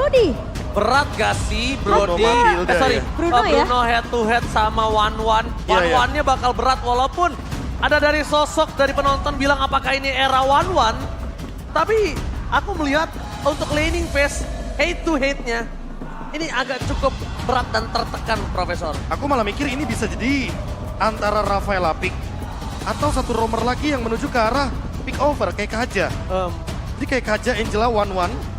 Brody. Berat gak sih Brody? Bruno ya? Bruno head to head sama One-One. One-One-nya bakal berat walaupun ada dari sosok dari penonton bilang apakah ini era One-One. Tapi aku melihat untuk laning phase head to head-nya ini agak cukup berat dan tertekan Profesor. Aku malah mikir ini bisa jadi antara Rafael Pick atau satu roamer lagi yang menuju ke arah pick over kayak Kaja. Jadi kayak Kaja, Angela, One-One.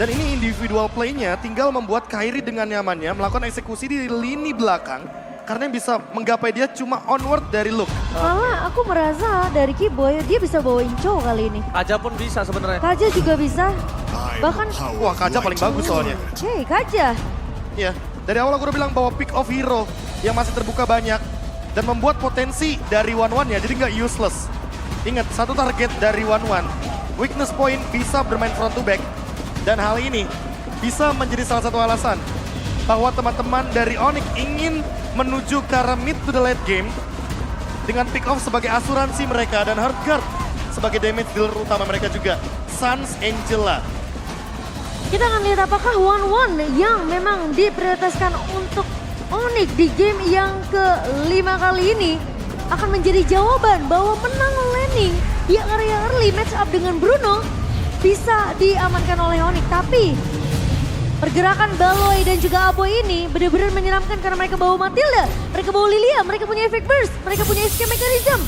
Dan ini individual play-nya tinggal membuat Kairi dengan nyamannya melakukan eksekusi di lini belakang. Karena yang bisa menggapai dia cuma onward dari Luke. Malah aku merasa dari Kiboy dia bisa bawain Chow kali ini. Kaja pun bisa sebenarnya. Kaja juga bisa. Bahkan, Wah, Kaja paling bagus soalnya. hey Kaja. Iya, dari awal aku udah bilang bahwa pick of hero yang masih terbuka banyak. Dan membuat potensi dari One-One-nya jadi nggak useless. Ingat, satu target dari One-One. Weakness point bisa bermain front to back. Dan hal ini bisa menjadi salah satu alasan bahwa teman-teman dari Onyx ingin menuju ke arah mid to the late game dengan pick off sebagai asuransi mereka dan Heartguard sebagai damage dealer utama mereka juga. Sans Angela. Kita akan lihat apakah One-One yang memang diprioritaskan untuk Onyx di game yang ke-5 kali ini akan menjadi jawaban bahwa menang laning di area early match up dengan Bruno bisa diamankan oleh Onyx. Tapi pergerakan Baloy dan juga Aboy ini benar-benar menyeramkan karena mereka bawa Matilda, mereka bawa Lilia, mereka punya efek burst, mereka punya escape mechanism.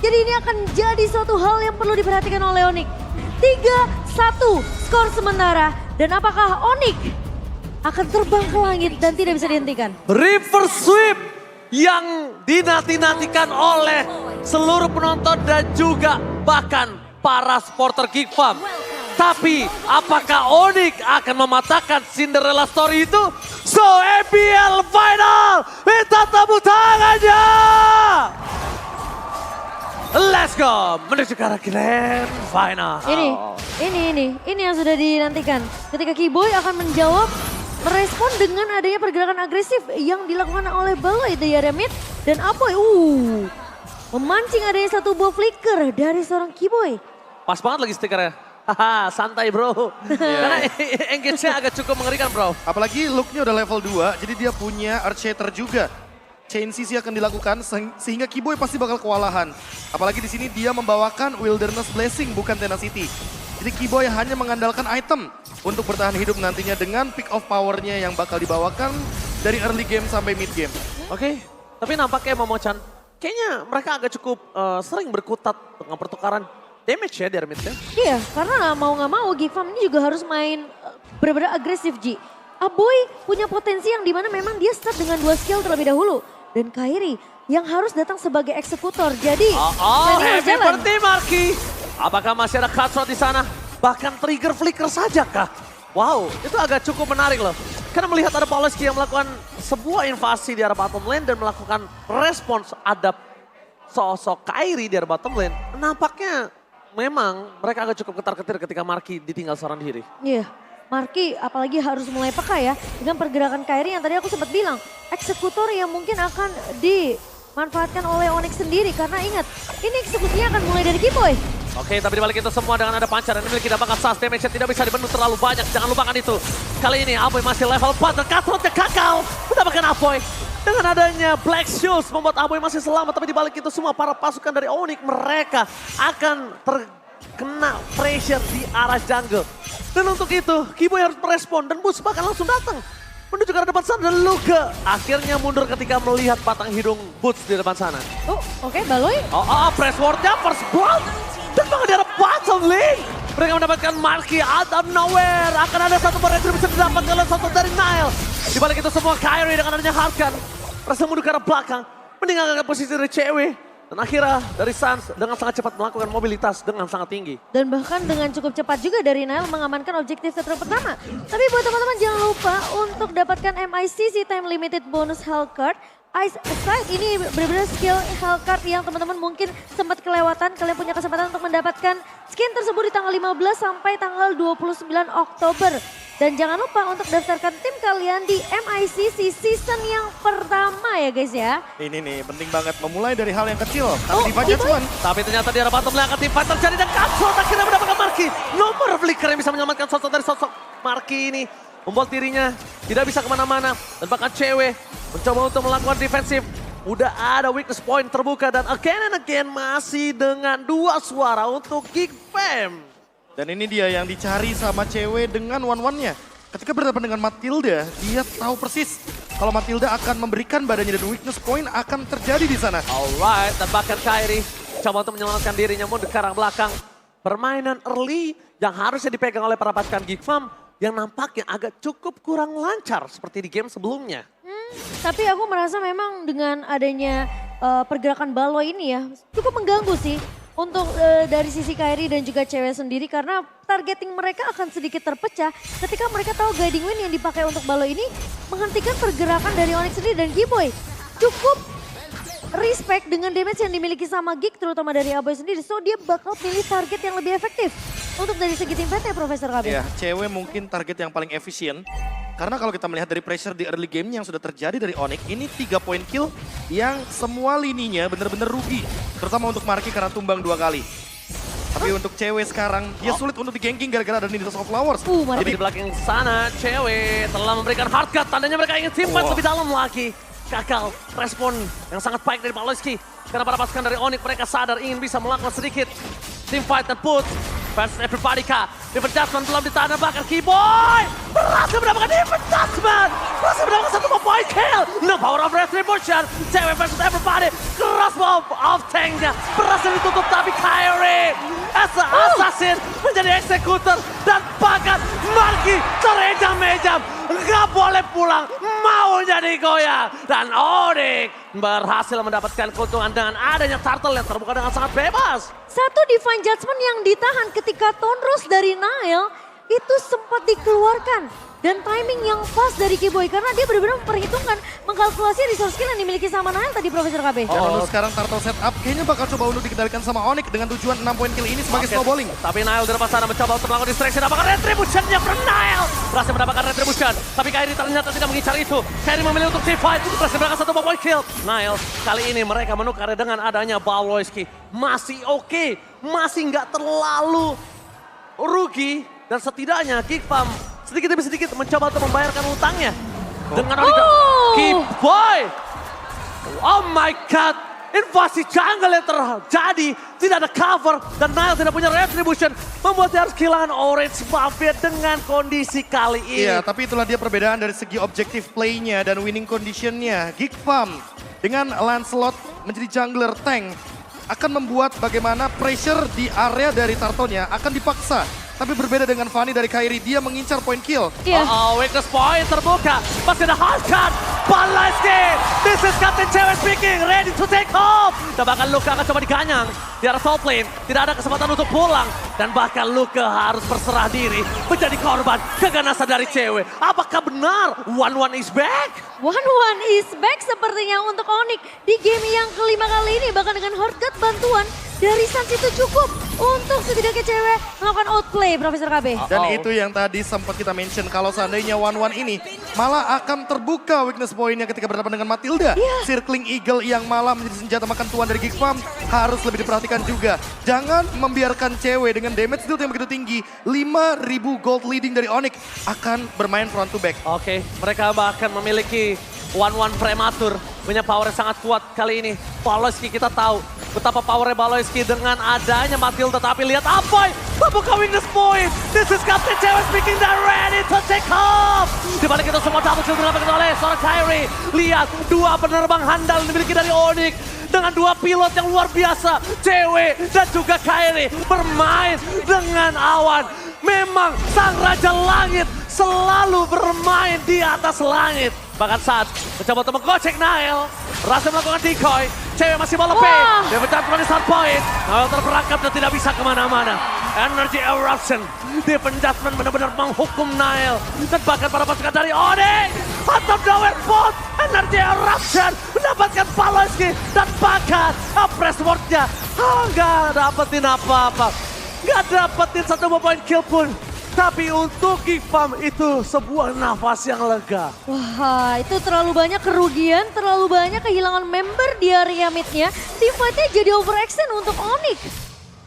Jadi ini akan jadi suatu hal yang perlu diperhatikan oleh Onyx. 3-1 skor sementara. Dan apakah Onyx akan terbang ke langit dan tidak bisa dihentikan? River Sweep yang dinanti-nantikan oleh seluruh penonton dan juga bahkan para supporter Geek Farm. Tapi apakah Onyx akan mematahkan Cinderella Story itu? So EPL Final, minta tepuk tangannya! Let's go, menuju ke arah Grand Final. Ini yang sudah dinantikan. Ketika Kiboy akan menjawab, merespon dengan adanya pergerakan agresif yang dilakukan oleh Baloy di area mid. Dan Aboy, memancing adanya satu buah flicker dari seorang Kiboy. Pas banget lagi stikernya. Haha, santai bro. Karena engage-nya agak cukup mengerikan bro. Apalagi look-nya udah level 2, jadi dia punya Earthshatter juga. Chain CC akan dilakukan sehingga Kiboy pasti bakal kewalahan. Apalagi di sini dia membawakan Wilderness Blessing bukan Tenacity. Jadi Kiboy hanya mengandalkan item untuk bertahan hidup nantinya dengan pick of power-nya yang bakal dibawakan dari early game sampai mid game. Oke, tapi nampaknya Momo-chan, kayaknya mereka agak cukup sering berkutat dengan pertukaran damage ya di area mid-nya. Iya, karena mau nggak mau Geek Farm ini juga harus main benar-benar agresif Ji. Aboy punya potensi yang dimana memang dia start dengan 2 skill terlebih dahulu. Dan Kairi yang harus datang sebagai eksekutor. Jadi heavy berarti Marky. Apakah masih ada cutthroat di sana? Bahkan trigger flicker saja kah? Wow, itu agak cukup menarik loh. Karena melihat ada Pawlowski yang melakukan sebuah invasi di arah bottom lane dan melakukan respons adap sosok Kairi di arah bottom lane. Nampaknya memang mereka agak cukup ketar-ketir ketika Marky ditinggal seorang diri. Iya, Marky apalagi harus mulai peka ya dengan pergerakan Kairi yang tadi aku sempat bilang. Eksekutor yang mungkin akan dimanfaatkan oleh Onyx sendiri. Karena ingat, ini eksekusinya akan mulai dari Kiboy. Oke, tapi dibalik itu semua dengan ada pancaran ini kita bakal sas damage tidak bisa dibendung terlalu banyak. Jangan lupakan itu. Kali ini Aboy masih level 4 dan cutthroatnya gagal. Mendapatkan Aboy. Dengan adanya Black Shoes membuat Aboy masih selamat. Tapi dibalik itu semua para pasukan dari Onyx mereka akan terkena pressure di arah jungle. Dan untuk itu Kiboy harus merespon dan Boots bahkan langsung datang. Menuju ke arah depan sana dan Luka akhirnya mundur ketika melihat batang hidung Boots di depan sana. Oke, Baloy. Press ward-nya first blood. Dan bahkan di arah bottom lane. Mereka mendapatkan Marky out of nowhere. Akan ada satu berhasil bisa didapatkan oleh satu dari Nile. Di balik itu semua Kairi dengan adanya Harkan. Berhasil mundur ke arah belakang. Meninggalkan posisi dari cewek. Dan akhirnya dari Sans dengan sangat cepat melakukan mobilitas dengan sangat tinggi. Dan bahkan dengan cukup cepat juga dari Nile mengamankan objektif setrum pertama. Tapi buat teman-teman jangan lupa untuk dapatkan MICC Time Limited Bonus Health Card. Ice Strike ini benar-benar skill health card yang teman-teman mungkin sempat kelewatan. Kalian punya kesempatan untuk mendapatkan skin tersebut di tanggal 15 sampai tanggal 29 Oktober. Dan jangan lupa untuk daftarkan tim kalian di MICC season yang pertama ya guys ya. Ini nih penting banget memulai dari hal yang kecil. Tapi dibaca cuan. Tapi ternyata di arah bottom lane akan tim fight terjadi dan Cutthroat akhirnya mendapatkan Marky. Nomor flicker yang bisa menyelamatkan sosok dari sosok Marky ini. membuat dirinya tidak bisa kemana-mana. Dan bahkan cewek mencoba untuk melakukan defensif. Udah ada weakness point terbuka dan again and again masih dengan 2 suara untuk Geek Fam. Dan ini dia yang dicari sama cewek dengan one-one-nya. Ketika berhadapan dengan Matilda, dia tahu persis kalau Matilda akan memberikan badannya dan weakness point akan terjadi di sana. Alright, dan bahkan Kairi coba untuk menyelamatkan dirinya mundur ke arah belakang. Permainan early yang harusnya dipegang oleh para pasukan Geek Fam yang nampaknya agak cukup kurang lancar seperti di game sebelumnya. Tapi aku merasa memang dengan adanya pergerakan Balo ini ya cukup mengganggu sih untuk dari sisi Kairi dan juga cewek sendiri karena targeting mereka akan sedikit terpecah ketika mereka tahu guiding win yang dipakai untuk Balo ini menghentikan pergerakan dari Onyx sendiri dan Giboy. Cukup respect dengan damage yang dimiliki sama Geek terutama dari Aboy sendiri. So dia bakal pilih target yang lebih efektif untuk dari segi tim fight ya Profesor KB. Ya, cewek mungkin target yang paling efisien. Karena kalau kita melihat dari pressure di early game yang sudah terjadi dari Onyx, ini 3 point kill yang semua lininya benar-benar rugi. Terutama untuk Marky karena tumbang 2 kali. Tapi untuk cewek sekarang, dia sulit untuk di-ganking gara-gara ada Needles of Flowers. Jadi di belakang sana, cewek telah memberikan hard cut. Tandanya mereka ingin team fight lebih dalam lagi. Kakal, respon yang sangat baik dari Paloyski. Karena para pasukan dari Onyx mereka sadar ingin bisa melakukan sedikit team fight dan put. Versus everybody kah? Different Dustman belum ditahan bahkan Keyboy berhasil mendapatkan Different Dustman. Berhasil mendapatkan 1 point kill. No power of retribution. Cewek versus everybody. Crossbow of tanknya berhasil ditutup tapi Kairi as a assassin menjadi eksekutor. Dan bahkan Marky terejam-ejam. Nggak boleh pulang, maunya digoyang. Dan Onyx berhasil mendapatkan keuntungan dengan adanya turtle yang terbuka dengan sangat bebas. Satu Divine Judgment yang ditahan ketika Tonros dari Nile itu sempat dikeluarkan. Dan timing yang pas dari Kiboy karena dia benar-benar memperhitungkan, mengkalkulasi resource skill yang dimiliki sama Nile tadi Profesor KB. Dan untuk sekarang Turtle setup kayaknya bakal coba untuk dikendalikan sama Onyx dengan tujuan 6 point kill ini sebagai snowballing. Tapi Nile di depan sana mencoba untuk melakukan distraction, dapatkan retribution-nya for Nile. Berhasil mendapatkan retribution, tapi Kairi ternyata tidak mengincar itu. Kairi memilih untuk team fight, berhasil mendapatkan 1 point kill. Nile kali ini mereka menukar dengan adanya Baloyski. Masih oke, masih nggak terlalu rugi. Dan setidaknya Geek Fam sedikit demi sedikit mencoba untuk membayarkan utangnya. Dengan Keyboy. Oh my god. Invasi jungle yang terjadi. Tidak ada cover. Dan Nile tidak punya retribution. Membuat dia harus kehilangan Orange Mafia dengan kondisi kali ini. Iya, tapi itulah dia perbedaan dari segi objective play-nya dan winning condition-nya. Geek Fam dengan Lancelot menjadi jungler tank akan membuat bagaimana pressure di area dari Turtle-nya akan dipaksa. Tapi berbeda dengan Fanny dari Kairi, dia mengincar point kill. Iya. Weakness point terbuka. Masih ada hard cut. Baloyski. This is Captain Cewek speaking. Ready to take off. Dan bahkan Luka akan coba diganyang. Di arah top lane. Tidak ada kesempatan untuk pulang. Dan bahkan Luka harus berserah diri. Menjadi korban keganasan dari Cewek. Apakah benar One is back? One is back sepertinya untuk Onyx di game yang kelima kali ini. Bahkan dengan hard cut bantuan dari Sans itu cukup untuk setidaknya Cewek melakukan outplay Profesor KB. Dan itu yang tadi sempat kita mention kalau seandainya one ini malah akan terbuka weakness point-nya ketika berhadapan dengan Matilda. Circling Eagle yang malah menjadi senjata makan tuan dari Geek Fam harus lebih diperhatikan juga. Jangan membiarkan Cewek dengan damage dealt yang begitu tinggi. 5.000 gold leading dari Onyx akan bermain front to back. Oke, mereka bahkan memiliki one prematur. Punya power yang sangat kuat kali ini. Baloyski kita tahu betapa powernya Baloyski dengan adanya Matilda. Tapi lihat Apoy, membuka weakness point. This is Captain Cewek speaking, they're ready to take off. Di balik itu semua double kill dilakukan oleh seorang Kairi. Lihat, 2 penerbang handal dimiliki dari Onyx. Dengan 2 pilot yang luar biasa. Cewek dan juga Kairi bermain dengan awan. Memang sang Raja Langit selalu bermain di atas langit. Bahkan saat mencoba untuk menggocek Nile, berhasil melakukan decoy. Cewek masih mau lebih. Dia mencapai di start point. Nile terperangkap dan tidak bisa kemana-mana. Energy eruption. Dia penjatman benar-benar menghukum Nile. Dan bahkan para pasukan dari Onyx. Atau nowhere bot. Energy eruption. Mendapatkan Baloyski. Dan bahkan press word-nya. Nggak dapetin apa-apa. Nggak dapetin 1 point kill pun. Tapi untuk Geek Fam itu sebuah nafas yang lega. Wah, itu terlalu banyak kerugian, terlalu banyak kehilangan member di area mid-nya. Team fight-nya jadi overextend untuk Onyx.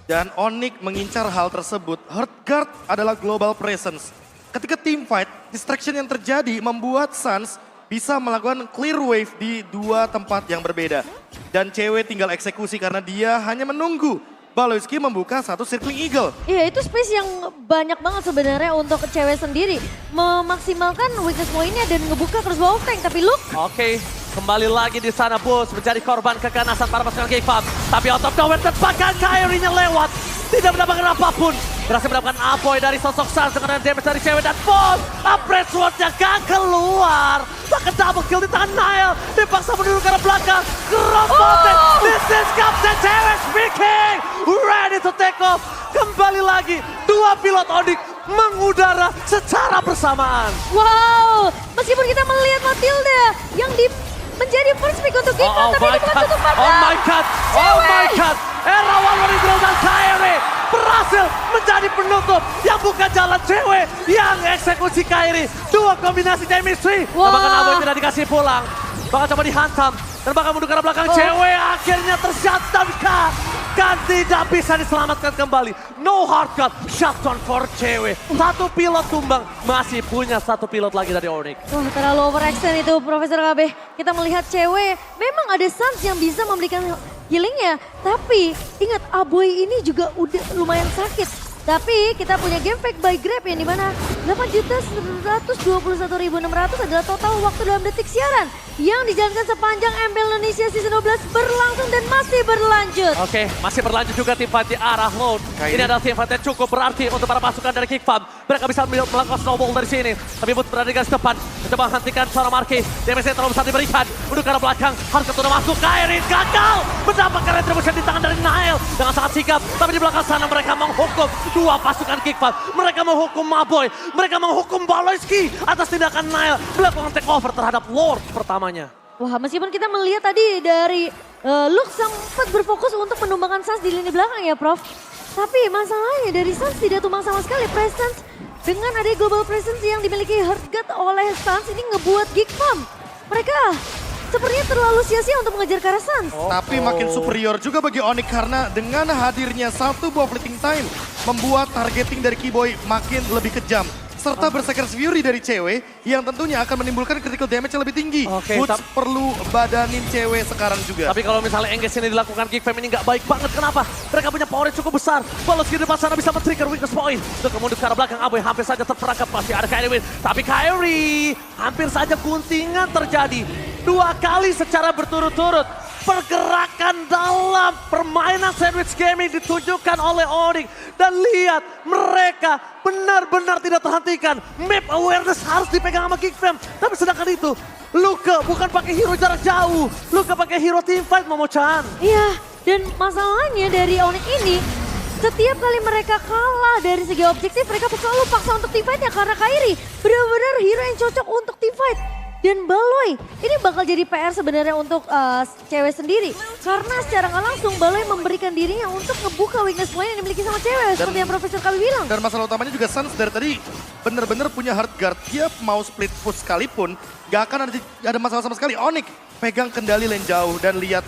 Dan Onyx mengincar hal tersebut. Heartguard adalah global presence. ketika team fight, distraction yang terjadi membuat Suns bisa melakukan clear wave di dua tempat yang berbeda. Dan cewek tinggal eksekusi karena dia hanya menunggu Baloyski membuka satu circling eagle. Iya, itu space yang banyak banget sebenarnya untuk cewek sendiri. Memaksimalkan weakness point-nya dan ngebuka cross bawah tank. Tapi look, Oke, kembali lagi di sana Bulls menjadi korban keganasan para pasukan Geekfam. Tapi out of nowhere bahkan Kyrie-nya lewat. Tidak mendapatkan apapun. Berhasil mendapatkan apoy dari sosok Suns dengan damage dari cewek dan Boss. Upgrade sword-nya gak keluar. Bahkan double kill di tangan Nile. Dipaksa mundur ke arah belakang. Gerobokan. This is Captain cewek speaking. Ready to take off. Kembali lagi. Dua pilot Onyx mengudara secara bersamaan. wow. Meskipun kita melihat Matilda yang menjadi first pick untuk Geekfam. Tapi ini bukan tutup mata. Oh my god, oh my god. Era One dan Kyrie berhasil menjadi penutup yang buka jalan cewek yang eksekusi Kyrie. Dua kombinasi chemistry. Wow. Bahkan Aboy tidak dikasih pulang. Bahkan coba dihantam. Dan bahkan mundur ke arah belakang cewek akhirnya tershutdown-kan. Kan tidak bisa diselamatkan kembali. No hard cut, shutdown for cewek. Satu pilot tumbang, masih punya satu pilot lagi dari Onyx. Wah, terlalu overextend itu Profesor KB. Kita melihat cewek, memang ada Suns yang bisa memberikan healingnya. Tapi ingat Aboy ini juga udah lumayan sakit. Tapi kita punya game fake by Grab yang dimana 8.121.600 adalah total waktu dalam detik siaran yang dijalankan sepanjang MPL Indonesia Season 12 berlangsung dan masih berlanjut. Oke, masih berlanjut juga tim fight di arah Lone. Ini adalah tim fight yang cukup berarti untuk para pasukan dari Geekfam. Mereka bisa melakukan snowball dari sini. Tapi Boots berada di garis depan. Mencoba menghentikan seorang Marquis. Damage yang terlalu besar diberikan. Untuk ke arah belakang. Harus sudah masuk. Kyrie gagal. Mendapatkan retribution di tangan dari Nile. Dengan sangat sigap. Tapi di belakang sana mereka menghukum dua pasukan Geekfam. Mereka menghukum Maboy. Mereka menghukum Baloyski atas tindakan Nile. Melakukan takeover terhadap Lord pertamanya. Wah, meskipun kita melihat tadi dari Luke sempat berfokus untuk menumbangkan Suns di lini belakang ya, Prof. Tapi masalahnya dari Suns tidak tumbang sama sekali. Presence dengan ada global presence yang dimiliki Heartgut oleh Suns ini ngebuat Geekfam. Mereka sepertinya terlalu sia-sia untuk mengejar ke arah Suns. Tapi makin superior juga bagi Onyx karena dengan hadirnya satu buah fleeting time membuat targeting dari Keyboy makin lebih kejam. Serta bersekeras Fury dari cewek yang tentunya akan menimbulkan critical damage yang lebih tinggi. Oke, Boots perlu badanin cewek sekarang juga. Tapi kalau misalnya engage ini dilakukan, Geekfam ini nggak baik banget. Kenapa? Mereka punya power yang cukup besar. Baloyski di depan sana bisa men-trigger weakness point. Untuk kemudian ke arah belakang, Aboy hampir saja terperangkap. Pasti ada Kyrie win. Tapi Kyrie hampir saja guntingan terjadi. Dua kali secara berturut-turut. Pergerakan dalam permainan sandwich gaming ditunjukkan oleh Onyx. Dan lihat, mereka benar-benar tidak terhentikan. Map awareness harus dipegang sama Geekfam. Tapi sedangkan itu, Luka bukan pakai hero jarak jauh. Luka pakai hero teamfight, Momo-chan. Iya, dan masalahnya dari Onyx ini, setiap kali mereka kalah dari segi objektif, mereka selalu paksa untuk teamfight ya karena Kyrie benar-benar hero yang cocok untuk teamfight. Dan Baloy, ini bakal jadi PR sebenarnya untuk cewek sendiri. Karena secara nggak langsung Baloy memberikan dirinya untuk ngebuka weakness point yang dimiliki sama cewek. Seperti yang Profesor Kawi bilang. Dan masalah utamanya juga Suns dari tadi benar-benar punya hard guard. Dia mau split push sekalipun gak akan ada masalah sama sekali. Onyx pegang kendali lane jauh dan lihat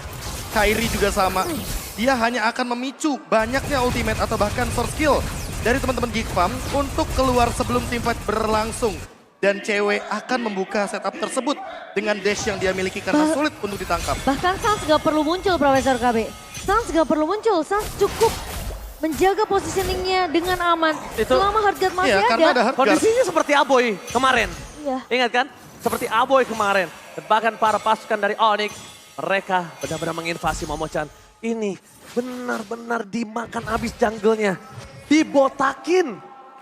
Kyrie juga sama. Dia hanya akan memicu banyaknya ultimate atau bahkan source skill dari teman-teman Geekfam untuk keluar sebelum teamfight berlangsung. Dan cewek akan membuka setup tersebut dengan dash yang dia miliki karena sulit untuk ditangkap. Bahkan Suns gak perlu muncul Profesor KB. Suns gak perlu muncul, Suns cukup menjaga positioningnya dengan aman. Selama hard guard masih iya, karena ada ada. hard guard. Kondisinya seperti Aboy kemarin. Iya. Ingat kan? Seperti Aboy kemarin. Dan bahkan para pasukan dari Onyx, mereka benar-benar menginvasi Momo-chan. Ini benar-benar dimakan habis jungle-nya. Dibotakin.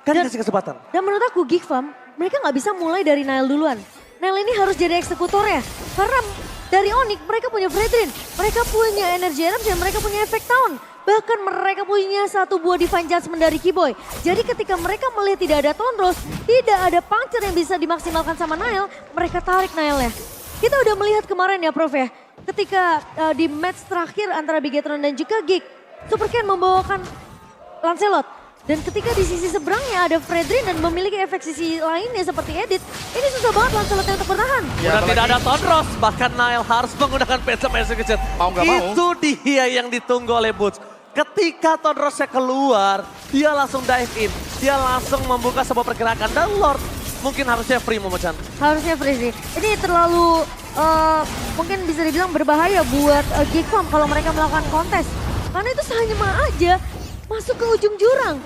Kan dikasih kesempatan. Dan menurut aku Geekfam, mereka nggak bisa mulai dari Nile duluan. Nile ini harus jadi eksekutornya. Karena dari Onyx mereka punya Fredrin, mereka punya Energy Arms dan mereka punya Effect Town. Bahkan mereka punya satu buah Divine Judgment dari Keyboy. Jadi ketika mereka melihat tidak ada Tonros, tidak ada puncture yang bisa dimaksimalkan sama Nile, mereka tarik Nile-nya. Kita udah melihat kemarin ya Prof ya, ketika di match terakhir antara Bigetron dan juga Geek, Super Ken membawakan Lancelot. Dan ketika di sisi seberangnya ada Fredrin dan memiliki efek sisi lainnya seperti Edit, ini susah banget Lancelotnya untuk bertahan. Ya, dan tidak ada Tonros, bahkan Nile harus menggunakan Phantom Execution. Mau nggak mau. Itu dia yang ditunggu oleh Boots. ketika Tondrosnya keluar, dia langsung dive in. Dia langsung membuka sebuah pergerakan. Dan Lord mungkin harusnya free Momochan. Harusnya free sih. Ini terlalu mungkin bisa dibilang berbahaya buat Geekfam kalau mereka melakukan kontes. Karena itu hanya aja masuk ke ujung jurang.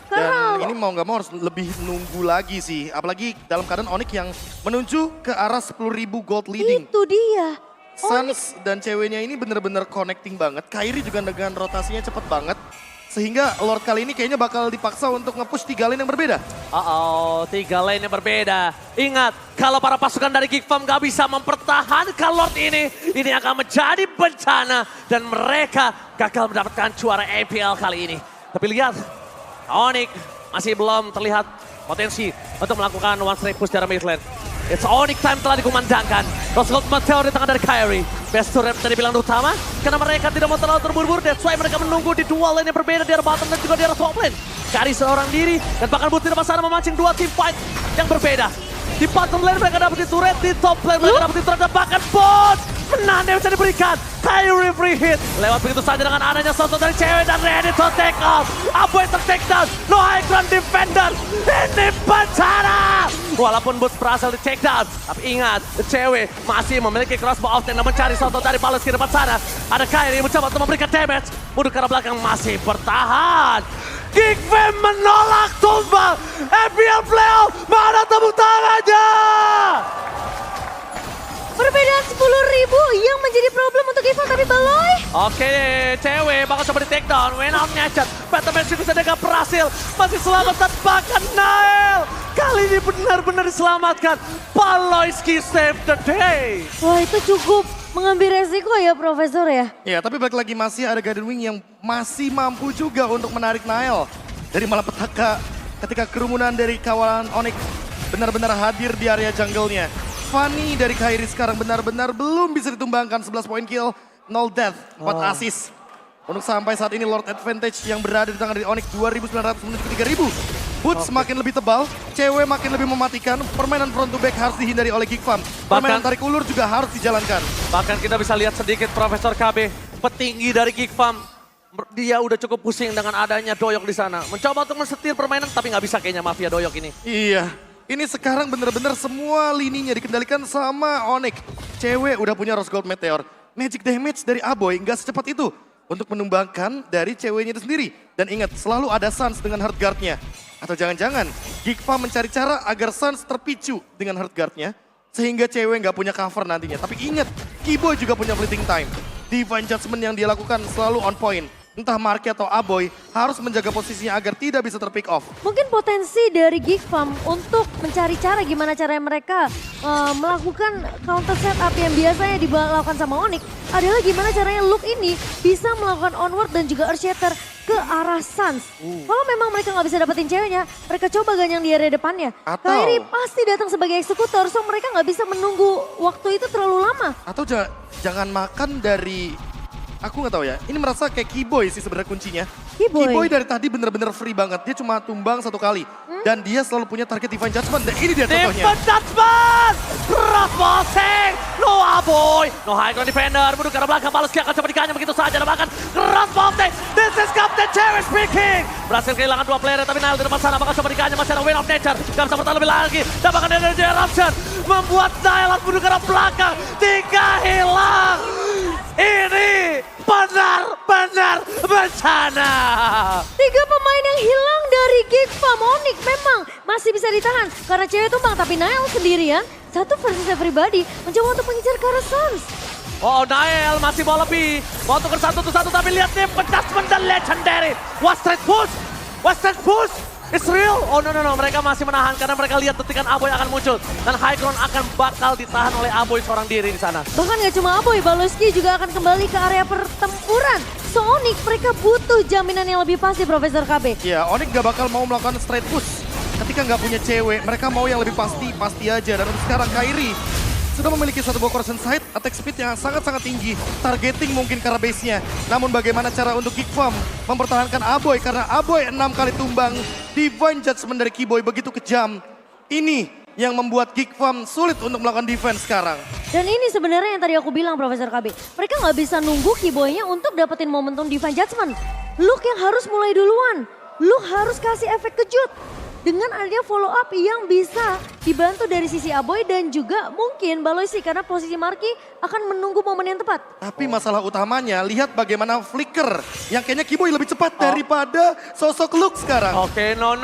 Karena Dan ini mau nggak mau harus lebih nunggu lagi sih. Apalagi dalam keadaan Onyx yang menuju ke arah 10.000 gold leading. itu dia. Suns dan ceweknya ini bener-bener connecting banget. Kairi juga dengan rotasinya cepet banget. Sehingga Lord kali ini kayaknya bakal dipaksa untuk nge-push 3 lane yang berbeda. 3 lane yang berbeda. Ingat, kalau para pasukan dari Geekfam gak bisa mempertahankan Lord ini akan menjadi bencana. Dan mereka gagal mendapatkan juara APL kali ini. Tapi lihat, Onyx masih belum terlihat potensi untuk melakukan one straight push dari mid lane. It's Onyx time telah dikumandangkan. Rose Gold Meteor di tangan dari Kairi. Best to rep tadi bilang utama. Karena mereka tidak mau terlalu terburu-buru. That's why mereka menunggu di dua lane yang berbeda. Di arah bottom dan juga di arah top lane. Kairi seorang diri. Dan bahkan Boots tidak masalah memancing dua team fight yang berbeda. Di bottom lane mereka dapat turret. Di top lane mereka dapat turret. Dan bahkan Boots menahan yang bisa diberikan. Kairi free hit. Lewat begitu saja dengan adanya sosok dari cewek dan ready to take off. Aboy take down. No high ground defender. Ini bencana. Walaupun Boots berhasil di take down. Tapi ingat, cewek masih memiliki crossbow off dan mencari sosok dari Paulus ke depan sana. Ada Kairi mencoba untuk memberikan damage. Mundur ke arah belakang masih bertahan. Geekfam menolak tumbang. FPL playoff. Mana tepuk tangannya? Perbedaan 10.000 yang menjadi problem untuk Geekfam tapi Baloy. Oke, cewek bakal coba di take down. Win out nyacet. Batman bisa gak berhasil. Masih selamat dan bahkan Nael. Kali ini benar-benar diselamatkan. Paloyski save the day. Wah itu cukup mengambil resiko ya Profesor ya. Ya, tapi balik lagi masih ada Garden Wing yang masih mampu juga untuk menarik Nael dari malapetaka ketika kerumunan dari kawalan Onyx benar-benar hadir di area jungle-nya. Fanny dari Kairi sekarang benar-benar belum bisa ditumbangkan. 11 poin kill, 0 death, 4 assist. Untuk sampai saat ini Lord Advantage yang berada di tangan dari Onyx 2.900 menuju ke 3.000. Boots makin lebih tebal, cewek makin lebih mematikan. Permainan front to back harus dihindari oleh Geekfam. Permainan tarik ulur juga harus dijalankan. Bahkan kita bisa lihat sedikit Profesor KB, petinggi dari Geekfam. Dia udah cukup pusing dengan adanya Doyok di sana. Mencoba untuk mensetir permainan tapi nggak bisa kayaknya Mafia Doyok ini. Iya, ini sekarang benar-benar semua lininya dikendalikan sama Onyx. Cewek udah punya Rose Gold Meteor. Magic damage dari Aboy nggak secepat itu untuk menumbangkan dari ceweknya itu sendiri. Dan ingat, selalu ada Suns dengan Heart Guard-nya. Atau jangan-jangan Geekfam mencari cara agar Suns terpicu dengan Heart Guard-nya. Sehingga cewek nggak punya cover nantinya. Tapi ingat, Kiboy juga punya fleeting time. Divine Judgment yang dia lakukan selalu on point. Entah Marky atau Aboy harus menjaga posisinya agar tidak bisa terpick off. Mungkin potensi dari Geekfam untuk mencari cara gimana caranya mereka melakukan counter setup yang biasanya dilakukan sama Onyx adalah gimana caranya Luke ini bisa melakukan onward dan juga Earthshatter ke arah Suns. Kalau memang mereka nggak bisa dapetin ceweknya, mereka coba ganyang di area depannya. Atau- Kairi pasti datang sebagai eksekutor, so mereka nggak bisa menunggu waktu itu terlalu lama. Atau jangan makan dari... Aku nggak tahu ya, ini merasa kayak Kiboy sih sebenarnya kuncinya. Kiboy. dari tadi bener-bener free banget, dia cuma tumbang 1 kali. Dan dia selalu punya target Divine Judgment, dan ini dia contohnya. Defense Judgment! Crossbow sing! No Aboy! No high ground defender, mundur ke arah belakang, Paloyski akan coba dikanya begitu saja. Dan bahkan crossbow sing! This is Captain Cherry speaking! Berhasil kehilangan 2 player, tapi Nail di depan sana bakal coba dikanya. Masih ada Win of Nature, gak bisa bertahan lebih lagi. Dan bahkan Energy Eruption membuat Nail harus mundur ke arah belakang. 3 hilang! Ini benar-benar bencana. 3 pemain yang hilang dari Geekfam. Onyx memang masih bisa ditahan karena cewek tumbang, tapi Nael sendirian 1 versus everybody mencoba untuk mengejar ke arah Suns. Oh, Nael masih mau lebih. Mau tukar 1-1 tapi lihat nih Adjustment dan Legendary. One straight push. One straight push. It's real. Oh no. Mereka masih menahan karena mereka lihat detikan Aboy akan muncul. Dan high ground akan bakal ditahan oleh Aboy seorang diri di sana. Bahkan gak cuma Aboy, Paloyski juga akan kembali ke area pertempuran. So Onyx mereka butuh jaminan yang lebih pasti Profesor KB. Ya, Onyx gak bakal mau melakukan straight push. Ketika nggak punya cewek, mereka mau yang lebih pasti aja. Dan untuk sekarang Kairi sudah memiliki satu buah Corrosion Sight, attack speed yang sangat-sangat tinggi. Targeting mungkin ke arah base-nya. Namun bagaimana cara untuk Geekfam mempertahankan Aboy, karena Aboy 6 kali tumbang. Divine Judgment dari Kiboy begitu kejam. Ini yang membuat Geek Farm sulit untuk melakukan defense sekarang. Dan ini sebenarnya yang tadi aku bilang Profesor KB. Mereka nggak bisa nunggu Keyboy-nya untuk dapetin momentum Divine Judgment. Luke yang harus mulai duluan. Luke harus kasih efek kejut. Dengan adanya follow up yang bisa dibantu dari sisi Aboy dan juga mungkin Baloy sih karena posisi Marky akan menunggu momen yang tepat. Tapi masalah utamanya lihat bagaimana flicker yang kayaknya Keyboy lebih cepat daripada sosok Luke sekarang. Oke, no.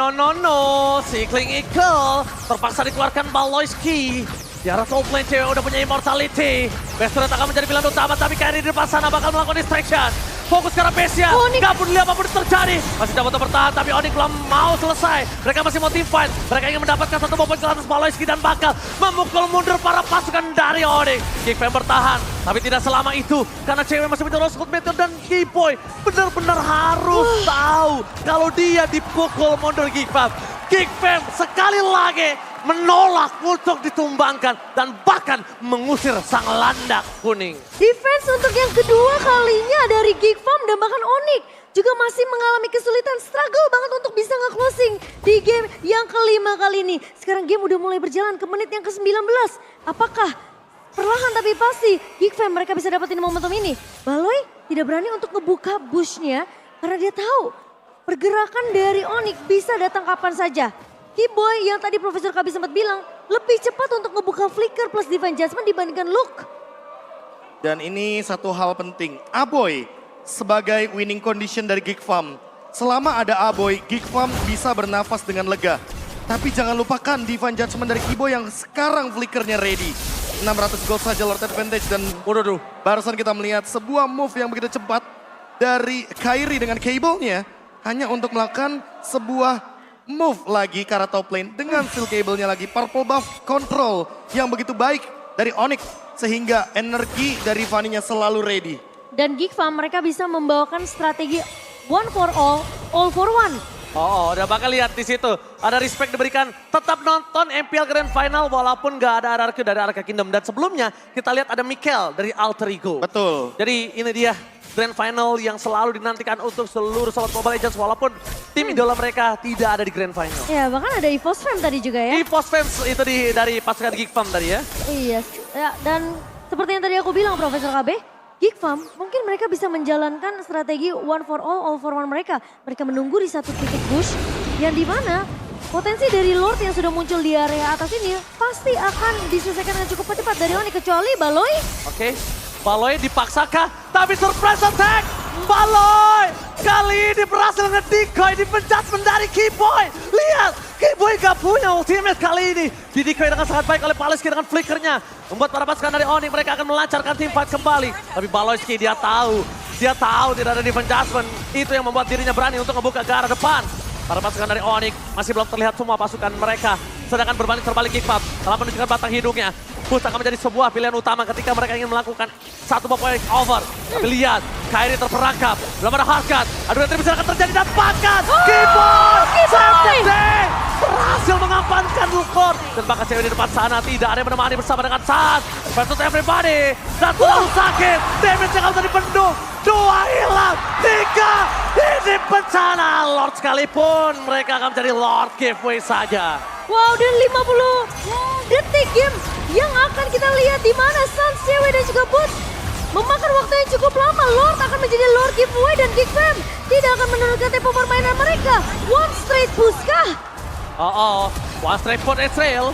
Cycling Eagle terpaksa dikeluarkan Baloyski. Di arah top lane cewek udah punya immortality. Bestret akan menjadi pilihan utama tapi Kairi di depan sana bakal melakukan distraction. Fokus ke arah Besia, gak peduli apapun yang terjadi. Masih dapat bertahan tapi Onyx belum mau selesai. Mereka masih mau team fight. Mereka ingin mendapatkan satu poin ke atas Baloyski dan bakal memukul mundur para pasukan dari Onyx. Geekfam bertahan tapi tidak selama itu. Karena cewek masih punya Rose Meteor dan Keyboy benar-benar harus tahu kalau dia dipukul mundur Geekfam. Geekfam sekali lagi menolak untuk ditumbangkan dan bahkan mengusir sang landak kuning. Defense untuk yang kedua kalinya dari Geek Farm dan bahkan Onyx juga masih mengalami kesulitan, struggle banget untuk bisa nge-closing di game yang kelima kali ini. Sekarang game udah mulai berjalan ke menit yang ke-19. Apakah perlahan tapi pasti Geek Farm mereka bisa dapetin momentum ini? Baloy tidak berani untuk ngebuka bush-nya karena dia tahu pergerakan dari Onyx bisa datang kapan saja. Keyboy yang tadi Profesor Kabi sempat bilang lebih cepat untuk ngebuka flicker plus Divine Judgment dibandingkan Luke. Dan ini satu hal penting, Aboy sebagai winning condition dari Geek Farm. Selama ada Aboy, Geek Farm bisa bernafas dengan lega. Tapi jangan lupakan Divine Judgment dari Keyboy yang sekarang flickernya ready. 600 gold saja Lord Advantage dan barusan kita melihat sebuah move yang begitu cepat dari Kairi dengan cable-nya hanya untuk melakukan sebuah move lagi ke arah top lane dengan steel cable-nya lagi. Purple buff control yang begitu baik dari Onyx sehingga energi dari Fanny-nya selalu ready. Dan Geek Farm mereka bisa membawakan strategi one for all for one. Udah bakal lihat di situ. Ada respect diberikan. Tetap nonton MPL Grand Final walaupun gak ada RRQ dari Arca Kingdom. Dan sebelumnya kita lihat ada Mikel dari Alter Ego. Betul. Jadi ini dia Grand Final yang selalu dinantikan untuk seluruh sobat Mobile Legends walaupun tim idola mereka tidak ada di Grand Final. Ya bahkan ada EVOS Fam tadi juga ya. EVOS Fam itu dari pasukan Geek Farm tadi ya. Iya, ya, dan seperti yang tadi aku bilang Profesor KB, Geek Farm mungkin mereka bisa menjalankan strategi one for all for one mereka. Mereka menunggu di satu titik bush yang dimana potensi dari Lord yang sudah muncul di area atas ini pasti akan diselesaikan dengan cukup cepat dari Onyx kecuali Baloy. Oke. Baloy dipaksakah? Tapi surprise attack! Baloy! Kali ini berhasil nge-decoy di penjudgment dari Keyboy. Lihat, Keyboy gak punya ultimate kali ini. Di-decoy dengan sangat baik oleh Baloyski dengan flickernya. Membuat para pasukan dari Onyx mereka akan melancarkan team fight kembali. Tapi Baloyski dia tahu tidak ada defense judgment. Itu yang membuat dirinya berani untuk ngebuka ke arah depan. Para pasukan dari Onyx masih belum terlihat semua pasukan mereka. Sedangkan berbanding terbalik Geek Farm telah menunjukkan batang hidungnya. Push akan menjadi sebuah pilihan utama ketika mereka ingin melakukan satu point over. Tapi lihat, Kairi terperangkap. Belum ada harkat. Adu yang bisa akan terjadi dan bahkan Keyboy! Berhasil mengamankan Lukor. Dan bahkan cewek di depan sana tidak ada yang menemani bersama dengan Sans. Versus everybody. Dan terlalu sakit. Damage yang bisa dibendung. 2 hilang. 3 ini bencana. Lord sekalipun mereka akan menjadi Lord giveaway saja. Wow, dan 50 detik game yang akan kita lihat di mana Sans, cewek dan juga Boots memakan waktu yang cukup lama. Lord akan menjadi Lord giveaway dan Geek Fam tidak akan menurunkan tempo permainan mereka. One straight push kah? One straight for Israel.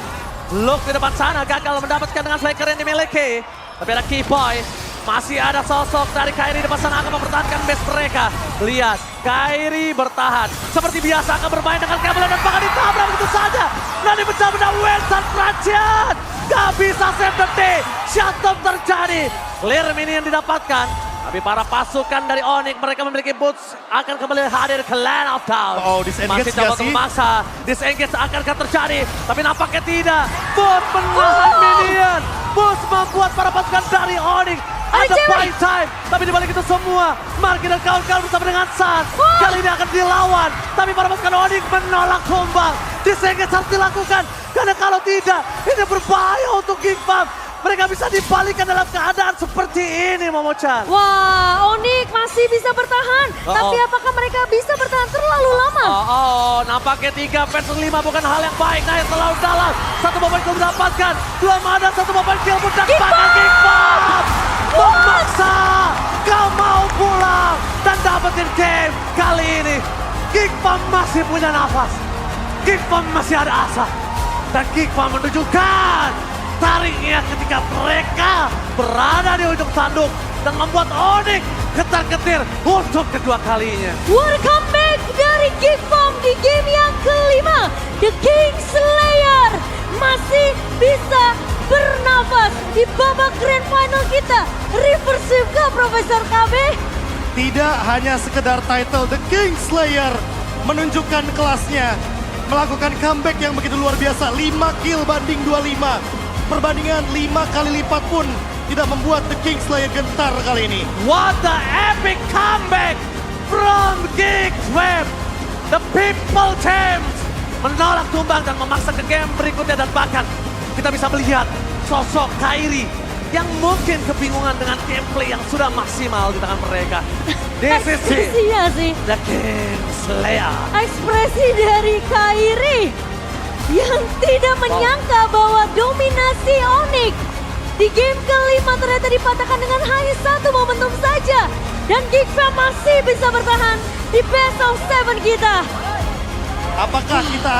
Luke di depan sana gagal mendapatkan dengan flicker yang dimiliki. Tapi ada Keyboy. Masih ada sosok dari Kairi di depan sana akan mempertahankan base mereka. Lihat, Kairi bertahan. Seperti biasa akan bermain dengan kabel dan bahkan ditabrak begitu saja. Dan dipecah benda Wilson Pratchett. Gak bisa save the day. Shutdown terjadi. Clear minion didapatkan. Tapi para pasukan dari Onyx mereka memiliki boots akan kembali hadir ke Land of Town. Disengage masih coba untuk memaksa. Disengage akankah terjadi? Tapi nampaknya tidak. Boots menahan minion. Boots membuat para pasukan dari Onyx ada fight time. Tapi dibalik itu semua, Marky dan kawan-kawan bersama dengan Sans kali ini akan dilawan. Tapi para pasukan Onyx menolak tumbang. Disengage harus dilakukan. Karena kalau tidak, ini berbahaya untuk Geek Farm. mereka bisa dibalikan dalam keadaan seperti ini, Momo-chan. Wah, Onyx masih bisa bertahan. Tapi apakah mereka bisa bertahan terlalu lama? Nampaknya 3 versus 5 bukan hal yang baik. Naik terlalu dalam. Satu momen kill mendapatkan. Belum ada satu momen kill pun dapatkan Geekbomb. Memaksa. Kau mau pulang dan dapetin game. Kali ini Geekbomb masih punya nafas. Geekbomb masih ada asa. Dan Geekbomb menunjukkan tariknya ketika mereka berada di ujung tanduk dan membuat Onyx ketar-ketir untuk kedua kalinya. What a comeback dari Geekbomb di game yang kelima. The King Slayer masih bisa bernafas di babak grand final kita. Reversive ke Profesor KB? Tidak hanya sekedar title, The King Slayer menunjukkan kelasnya. Melakukan comeback yang begitu luar biasa, 5 kill banding 25. Perbandingan 5 kali lipat pun tidak membuat The King Slayer gentar kali ini. What the epic comeback from Geeksweb. The People Champs menolak tumbang dan memaksa ke game berikutnya. Dan bahkan kita bisa melihat sosok Kairi yang mungkin kebingungan dengan gameplay yang sudah maksimal di tangan mereka. This is it, Ekspresinya sih. The King Slayer. Ekspresi dari Kairi yang tidak menyangka bahwa dominasi Onyx di game kelima ternyata dipatahkan dengan hanya satu momentum saja. Dan Geekfam masih bisa bertahan di best of 7 kita. Apakah kita